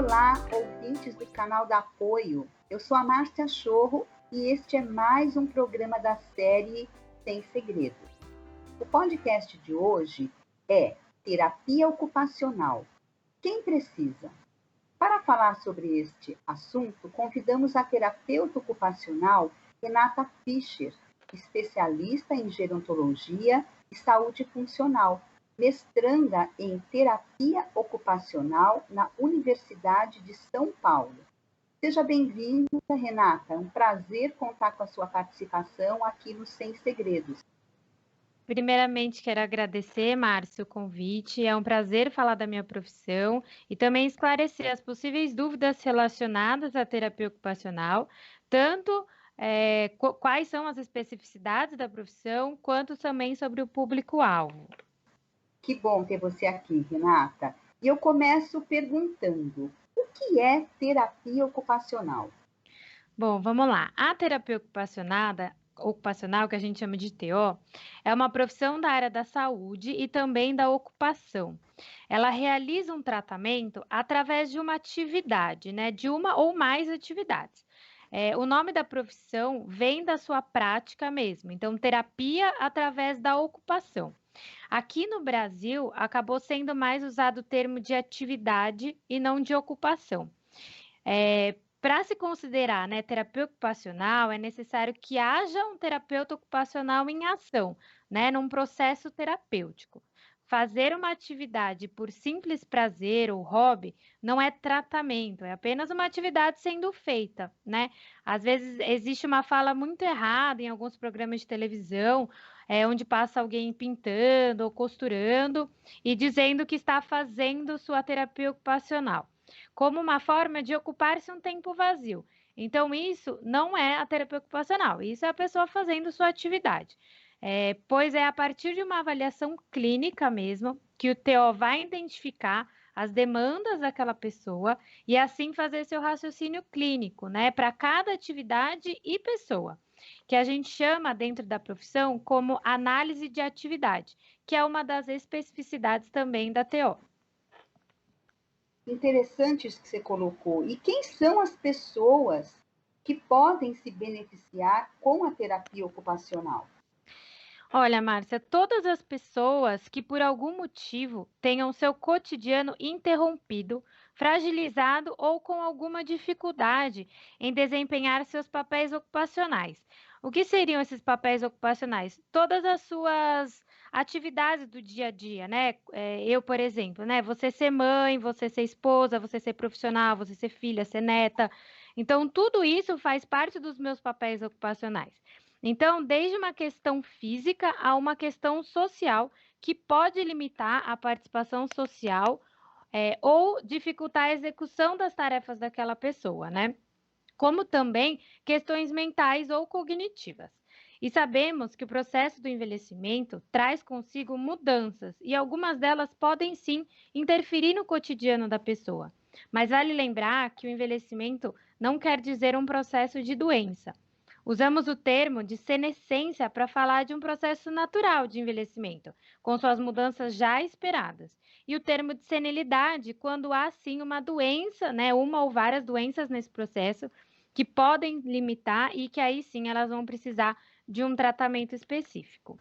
Olá, ouvintes do canal da Apoio. Eu sou a Márcia Chorro e este é mais um programa da série Sem Segredos. O podcast de hoje é Terapia Ocupacional. Quem precisa? Para falar sobre este assunto, convidamos a terapeuta ocupacional Renata Fischer, especialista em gerontologia e saúde funcional, mestranda em terapia ocupacional na Universidade de São Paulo. Seja bem-vinda, Renata. É um prazer contar com a sua participação aqui no Sem Segredos. Primeiramente, quero agradecer, Márcio, o convite. É um prazer falar da minha profissão e também esclarecer as possíveis dúvidas relacionadas à terapia ocupacional, tanto quais são as especificidades da profissão, quanto também sobre o público-alvo. Que bom ter você aqui, Renata. E eu começo perguntando, o que é terapia ocupacional? Bom, vamos lá. A terapia ocupacional, que a gente chama de TO, é uma profissão da área da saúde e também da ocupação. Ela realiza um tratamento através de uma atividade, né? De uma ou mais atividades. O nome da profissão vem da sua prática mesmo, então, terapia através da ocupação. Aqui no Brasil, acabou sendo mais usado o termo de atividade e não de ocupação. Para se considerar, né, terapia ocupacional, é necessário que haja um terapeuta ocupacional em ação, né, num processo terapêutico. Fazer uma atividade por simples prazer ou hobby não é tratamento, é apenas uma atividade sendo feita, né? Às vezes existe uma fala muito errada em alguns programas de televisão, onde passa alguém pintando ou costurando e dizendo que está fazendo sua terapia ocupacional, como uma forma de ocupar-se um tempo vazio. Então, isso não é a terapia ocupacional, isso é a pessoa fazendo sua atividade. Pois é a partir de uma avaliação clínica mesmo que o TO vai identificar as demandas daquela pessoa e assim fazer seu raciocínio clínico, né, para cada atividade e pessoa, que a gente chama dentro da profissão como análise de atividade, que é uma das especificidades também da TO. Interessante isso que você colocou. E quem são as pessoas que podem se beneficiar com a terapia ocupacional? Olha, Márcia, todas as pessoas que por algum motivo tenham seu cotidiano interrompido, fragilizado ou com alguma dificuldade em desempenhar seus papéis ocupacionais. O que seriam esses papéis ocupacionais? Todas as suas atividades do dia a dia, né? Eu, por exemplo, né? Você ser mãe, você ser esposa, você ser profissional, você ser filha, ser neta. Então, tudo isso faz parte dos meus papéis ocupacionais. Então, desde uma questão física a uma questão social que pode limitar a participação social, ou dificultar a execução das tarefas daquela pessoa, né? Como também questões mentais ou cognitivas. E sabemos que o processo do envelhecimento traz consigo mudanças e algumas delas podem sim interferir no cotidiano da pessoa. Mas vale lembrar que o envelhecimento não quer dizer um processo de doença. Usamos o termo de senescência para falar de um processo natural de envelhecimento, com suas mudanças já esperadas. E o termo de senilidade, quando há sim uma doença, né, uma ou várias doenças nesse processo, que podem limitar e que aí sim elas vão precisar de um tratamento específico.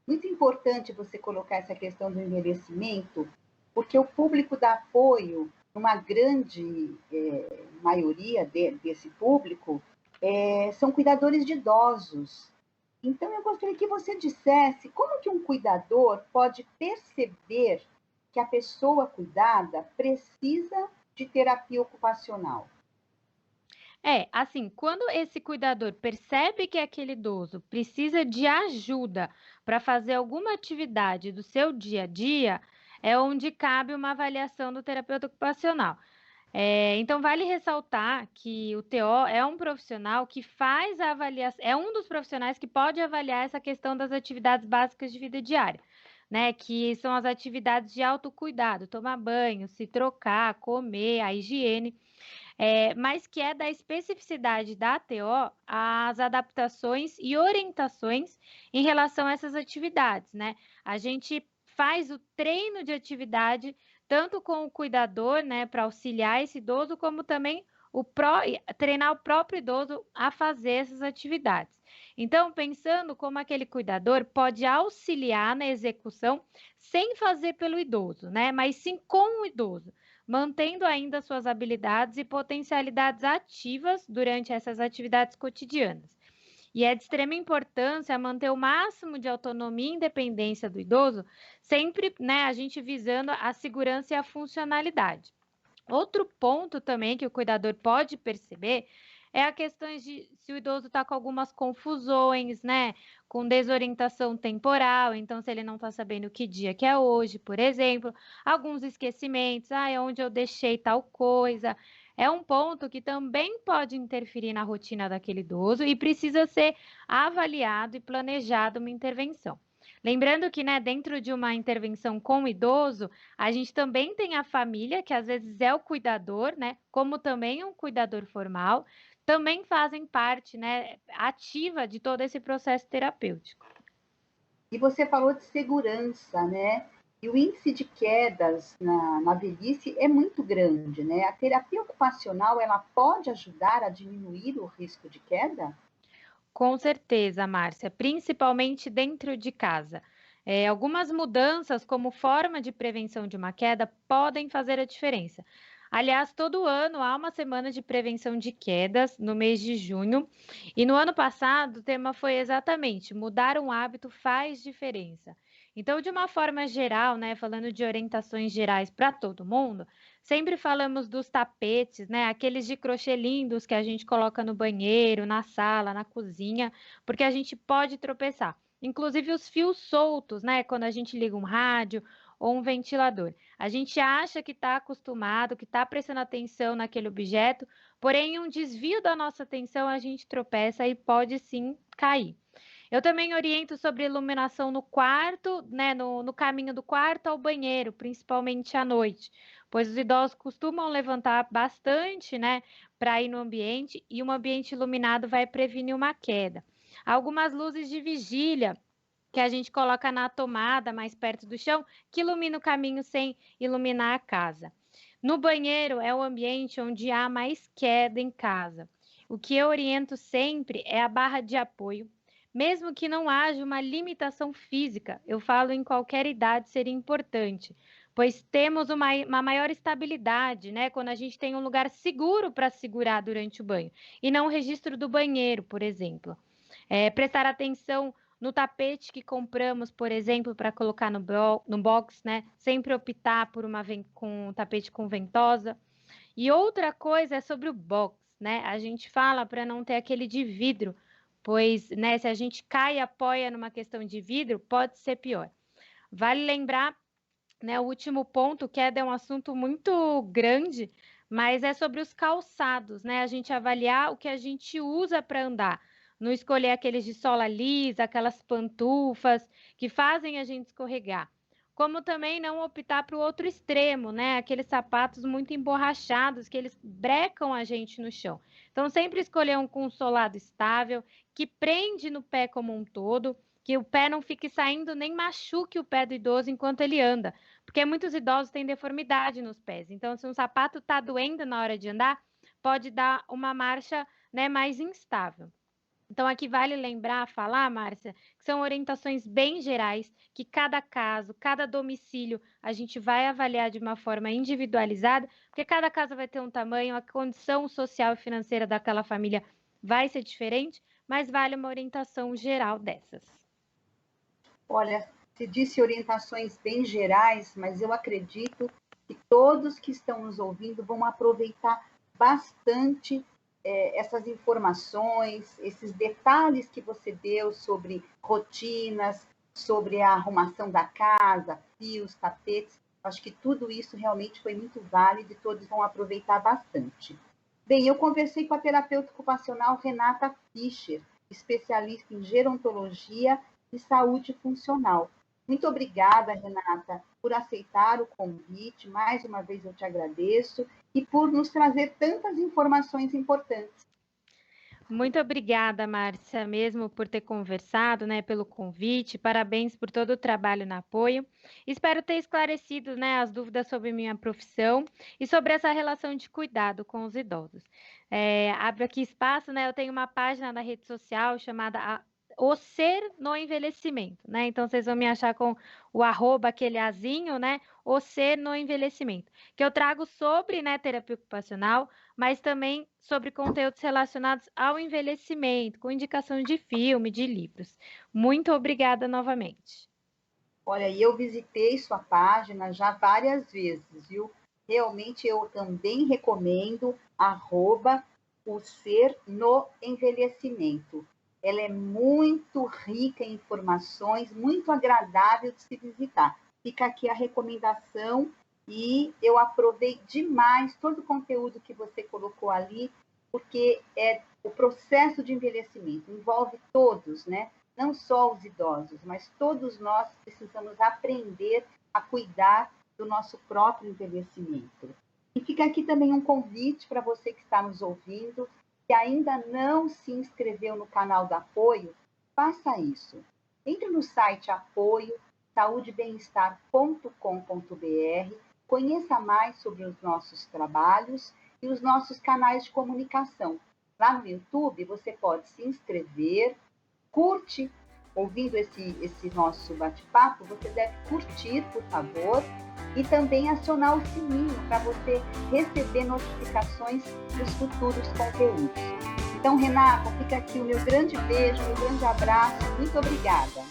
Muito importante você colocar essa questão do envelhecimento, porque o público dá apoio, uma grande maioria desse público, são cuidadores de idosos. Então, eu gostaria que você dissesse como que um cuidador pode perceber que a pessoa cuidada precisa de terapia ocupacional. Assim, quando esse cuidador percebe que aquele idoso precisa de ajuda para fazer alguma atividade do seu dia a dia, é onde cabe uma avaliação do terapeuta ocupacional. Então, vale ressaltar que o TO é um profissional que faz a avaliação, é um dos profissionais que pode avaliar essa questão das atividades básicas de vida diária, né? Que são as atividades de autocuidado, tomar banho, se trocar, comer, a higiene. Mas que é da especificidade da ATO as adaptações e orientações em relação a essas atividades, né? A gente faz o treino de atividade tanto com o cuidador, né, para auxiliar esse idoso, como também treinar o próprio idoso a fazer essas atividades. Então, pensando como aquele cuidador pode auxiliar na execução sem fazer pelo idoso, né, mas sim com o idoso, mantendo ainda suas habilidades e potencialidades ativas durante essas atividades cotidianas. E é de extrema importância manter o máximo de autonomia e independência do idoso, sempre, né, a gente visando a segurança e a funcionalidade. Outro ponto também que o cuidador pode perceber é a questão de se o idoso está com algumas confusões, né? Com desorientação temporal, então se ele não está sabendo que dia que é hoje, por exemplo, alguns esquecimentos, é onde eu deixei tal coisa. É um ponto que também pode interferir na rotina daquele idoso e precisa ser avaliado e planejado uma intervenção. Lembrando que, né, dentro de uma intervenção com o idoso, a gente também tem a família, que às vezes é o cuidador, né? Como também um cuidador formal, também fazem parte, né, ativa de todo esse processo terapêutico. E você falou de segurança, né? E o índice de quedas na velhice é muito grande, né? A terapia ocupacional, ela pode ajudar a diminuir o risco de queda? Com certeza, Márcia, principalmente dentro de casa. Algumas mudanças, como forma de prevenção de uma queda, podem fazer a diferença. Aliás, todo ano há uma semana de prevenção de quedas no mês de junho, e no ano passado o tema foi exatamente mudar um hábito faz diferença. Então, de uma forma geral, né, falando de orientações gerais para todo mundo, sempre falamos dos tapetes, né? Aqueles de crochê lindos que a gente coloca no banheiro, na sala, na cozinha, porque a gente pode tropeçar. Inclusive os fios soltos, né? Quando a gente liga um rádio ou um ventilador. A gente acha que está acostumado, que está prestando atenção naquele objeto, porém, em um desvio da nossa atenção, a gente tropeça e pode sim cair. Eu também oriento sobre iluminação no quarto, né, no caminho do quarto ao banheiro, principalmente à noite, pois os idosos costumam levantar bastante, né, para ir no ambiente e um ambiente iluminado vai prevenir uma queda. Algumas luzes de vigília que a gente coloca na tomada mais perto do chão, que ilumina o caminho sem iluminar a casa. No banheiro é o ambiente onde há mais queda em casa. O que eu oriento sempre é a barra de apoio. Mesmo que não haja uma limitação física, eu falo em qualquer idade seria importante, pois temos uma maior estabilidade, né? Quando a gente tem um lugar seguro para segurar durante o banho, e não o registro do banheiro, por exemplo. Prestar atenção no tapete que compramos, por exemplo, para colocar no box, né? Sempre optar por com um tapete com ventosa. E outra coisa é sobre o box, né? A gente fala para não ter aquele de vidro, pois, né, se a gente cai e apoia numa questão de vidro, pode ser pior. Vale lembrar, né, o último ponto, que é um assunto muito grande, mas é sobre os calçados, né? A gente avaliar o que a gente usa para andar. Não escolher aqueles de sola lisa, aquelas pantufas que fazem a gente escorregar. Como também não optar para o outro extremo, né? Aqueles sapatos muito emborrachados que eles brecam a gente no chão. Então, sempre escolher um com um solado estável, que prende no pé como um todo, que o pé não fique saindo nem machuque o pé do idoso enquanto ele anda, porque muitos idosos têm deformidade nos pés. Então, se um sapato está doendo na hora de andar, pode dar uma marcha, né, mais instável. Então, aqui vale lembrar, falar, Márcia, que são orientações bem gerais, que cada caso, cada domicílio, a gente vai avaliar de uma forma individualizada, porque cada casa vai ter um tamanho, a condição social e financeira daquela família vai ser diferente, mas vale uma orientação geral dessas. Olha, você disse orientações bem gerais, mas eu acredito que todos que estão nos ouvindo vão aproveitar bastante essas informações, esses detalhes que você deu sobre rotinas, sobre a arrumação da casa, fios, tapetes. Acho que tudo isso realmente foi muito válido e todos vão aproveitar bastante. Bem, eu conversei com a terapeuta ocupacional Renata Fischer, especialista em gerontologia e saúde funcional. Muito obrigada, Renata, por aceitar o convite. Mais uma vez eu te agradeço e por nos trazer tantas informações importantes. Muito obrigada, Márcia, mesmo por ter conversado, né, pelo convite. Parabéns por todo o trabalho no apoio. Espero ter esclarecido, né, as dúvidas sobre minha profissão e sobre essa relação de cuidado com os idosos. Abro aqui espaço, né? Eu tenho uma página na rede social chamada O Ser no Envelhecimento, né? Então vocês vão me achar com o arroba, aquele azinho, né? O Ser no Envelhecimento, que eu trago sobre, né, terapia ocupacional, mas também sobre conteúdos relacionados ao envelhecimento, com indicação de filme, de livros. Muito obrigada novamente. Olha, e eu visitei sua página já várias vezes, viu? Realmente eu também recomendo @o Ser no Envelhecimento. Ela é muito rica em informações, muito agradável de se visitar. Fica aqui a recomendação e eu aprovei demais todo o conteúdo que você colocou ali, porque o processo de envelhecimento envolve todos, né? Não só os idosos, mas todos nós precisamos aprender a cuidar do nosso próprio envelhecimento. E fica aqui também um convite para você que está nos ouvindo, que ainda não se inscreveu no canal da Apoio, faça isso. Entre no site apoio-saudebemestar.com.br, conheça mais sobre os nossos trabalhos e os nossos canais de comunicação. Lá no YouTube você pode se inscrever, curte, ouvindo esse nosso bate-papo, você deve curtir, por favor, e também acionar o sininho para você receber notificações dos futuros conteúdos. Então, Renata, fica aqui o meu grande beijo, meu grande abraço, muito obrigada.